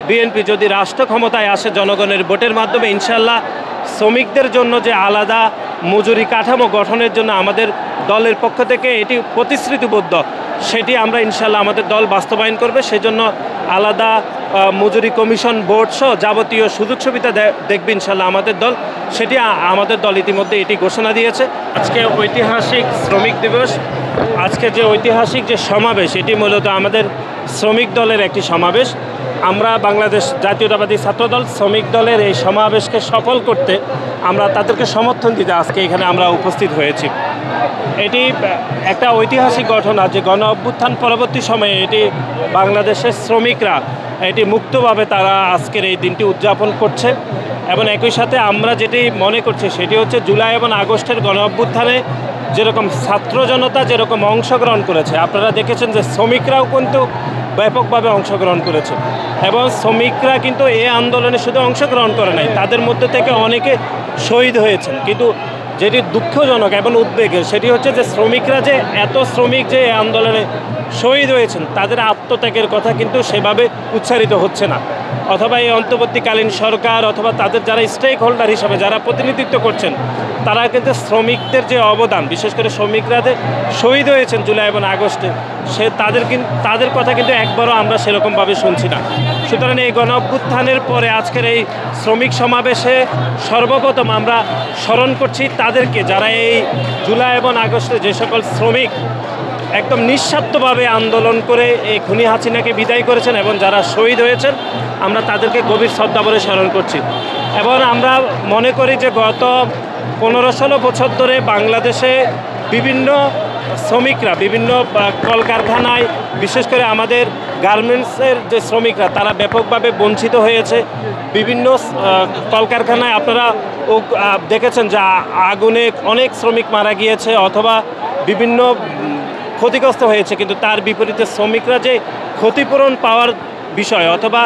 BNP যদি রাষ্ট্র ক্ষমতায় আসে জনগণের ভোটের মাধ্যমে, ইনশাল্লাহ শ্রমিকদের জন্য যে আলাদা মজুরি কাঠামো গঠনের জন্য আমাদের দলের পক্ষ থেকে এটি প্রতিশ্রুতিবদ্ধ, সেটি আমরা ইনশাল্লাহ আমাদের দল বাস্তবায়ন করবে। সেজন্য আলাদা মজুরি কমিশন বোর্ড সহ যাবতীয় সুযোগ সুবিধা দেখবে ইনশাল্লাহ আমাদের দল। সেটি আমাদের দল ইতিমধ্যে এটি ঘোষণা দিয়েছে। আজকে ঐতিহাসিক শ্রমিক দিবস, আজকে যে ঐতিহাসিক যে সমাবেশ, এটি মূলত আমাদের শ্রমিক দলের একটি সমাবেশ। আমরা বাংলাদেশ জাতীয়তাবাদী ছাত্রদল শ্রমিক দলের এই সমাবেশকে সফল করতে আমরা তাদেরকে সমর্থন দিতে আজকে এখানে আমরা উপস্থিত হয়েছি। এটি একটা ঐতিহাসিক ঘটনা যে গণ অভ্যুত্থান পরবর্তী সময়ে এটি বাংলাদেশের শ্রমিকরা এটি মুক্তভাবে তারা আজকের এই দিনটি উদযাপন করছে। এবং একই সাথে আমরা যেটি মনে করছি সেটি হচ্ছে জুলাই এবং আগস্টের গণ অভ্যুত্থানে যেরকম ছাত্র জনতা যেরকম অংশগ্রহণ করেছে, আপনারা দেখেছেন যে শ্রমিকরাও কিন্তু ব্যাপকভাবে অংশগ্রহণ করেছে। এবং শ্রমিকরা কিন্তু এই আন্দোলনে শুধু অংশগ্রহণ করে নাই, তাদের মধ্যে থেকে অনেকে শহীদ হয়েছেন। কিন্তু যেটি দুঃখজনক এবং উদ্বেগের সেটি হচ্ছে যে শ্রমিকরা যে এত শ্রমিক যে এই আন্দোলনে শহীদ হয়েছেন, তাদের আত্মত্যাগের কথা কিন্তু সেভাবে উচ্চারিত হচ্ছে না। অথবা এই অন্তর্বর্তীকালীন সরকার অথবা তাদের যারা স্টেক হোল্ডার হিসাবে যারা প্রতিনিধিত্ব করছেন, তারা কিন্তু শ্রমিকদের যে অবদান, বিশেষ করে শ্রমিকরা যে শহীদ হয়েছেন জুলাই এবং আগস্টে, তাদের কথা কিন্তু একবারও আমরা সেরকমভাবে শুনছি না। সুতরাং এই গণ অভ্যুত্থানের পরে আজকের এই শ্রমিক সমাবেশে সর্বপ্রথম আমরা স্মরণ করছি তাদেরকে, যারা এই জুলাই এবং আগস্টে যে সকল শ্রমিক একদম নিঃস্বার্থভাবে আন্দোলন করে এই খুনি হাসিনাকে বিদায় করেছেন এবং যারা শহীদ হয়েছেন, আমরা তাদেরকে গভীর শ্রদ্ধাভরে স্মরণ করছি। এবং আমরা মনে করি যে গত 15-16 বছর ধরে বাংলাদেশে বিভিন্ন শ্রমিকরা বিভিন্ন কলকারখানায়, বিশেষ করে আমাদের গার্মেন্টসের যে শ্রমিকরা, তারা ব্যাপকভাবে বঞ্চিত হয়েছে। বিভিন্ন কলকারখানায় আপনারা দেখেছেন যে আগুনে অনেক শ্রমিক মারা গিয়েছে অথবা বিভিন্ন ক্ষতিগ্রস্ত হয়েছে, কিন্তু তার বিপরীতে শ্রমিকরা যে ক্ষতিপূরণ পাওয়ার বিষয় অথবা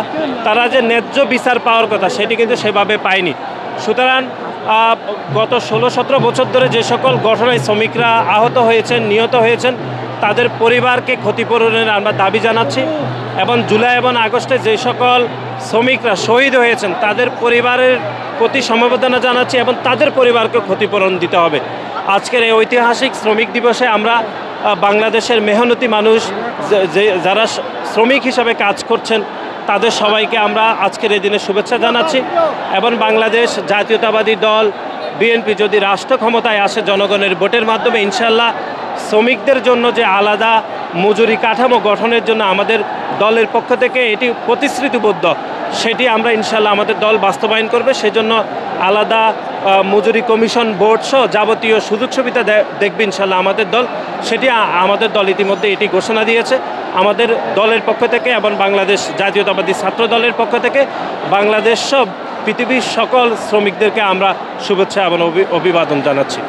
তারা যে ন্যায্য বিচার পাওয়ার কথা, সেটি কিন্তু সেভাবে পায়নি। সুতরাং গত 16-17 বছর ধরে যে সকল ঘটনায় শ্রমিকরা আহত হয়েছেন, নিহত হয়েছেন, তাদের পরিবারকে ক্ষতিপূরণের আমরা দাবি জানাচ্ছি। এবং জুলাই এবং আগস্টে যে সকল শ্রমিকরা শহীদ হয়েছেন, তাদের পরিবারের প্রতি সমবেদনা জানাচ্ছি এবং তাদের পরিবারকে ক্ষতিপূরণ দিতে হবে। আজকের এই ঐতিহাসিক শ্রমিক দিবসে আমরা বাংলাদেশের মেহনতি মানুষ যারা শ্রমিক হিসাবে কাজ করছেন, তাদের সবাইকে আমরা আজকের এই দিনে শুভেচ্ছা জানাচ্ছি। এবং বাংলাদেশ জাতীয়তাবাদী দল বিএনপি যদি রাষ্ট্র ক্ষমতায় আসে জনগণের ভোটের মাধ্যমে, ইনশাল্লাহ শ্রমিকদের জন্য যে আলাদা মজুরি কাঠামো গঠনের জন্য আমাদের দলের পক্ষ থেকে এটি প্রতিশ্রুতিবদ্ধ, সেটি আমরা ইনশাল্লাহ আমাদের দল বাস্তবায়ন করবে। সেজন্য আলাদা মজুরি কমিশন বোর্ড সহ যাবতীয় সুযোগ সুবিধা দেখবে ইনশাল্লাহ আমাদের দল। সেটি আমাদের দল ইতিমধ্যে এটি ঘোষণা দিয়েছে। আমাদের দলের পক্ষ থেকে এবং বাংলাদেশ জাতীয়তাবাদী ছাত্র দলের পক্ষ থেকে বাংলাদেশ সব পৃথিবীর সকল শ্রমিকদেরকে আমরা শুভেচ্ছা এবং অভিবাদন জানাচ্ছি।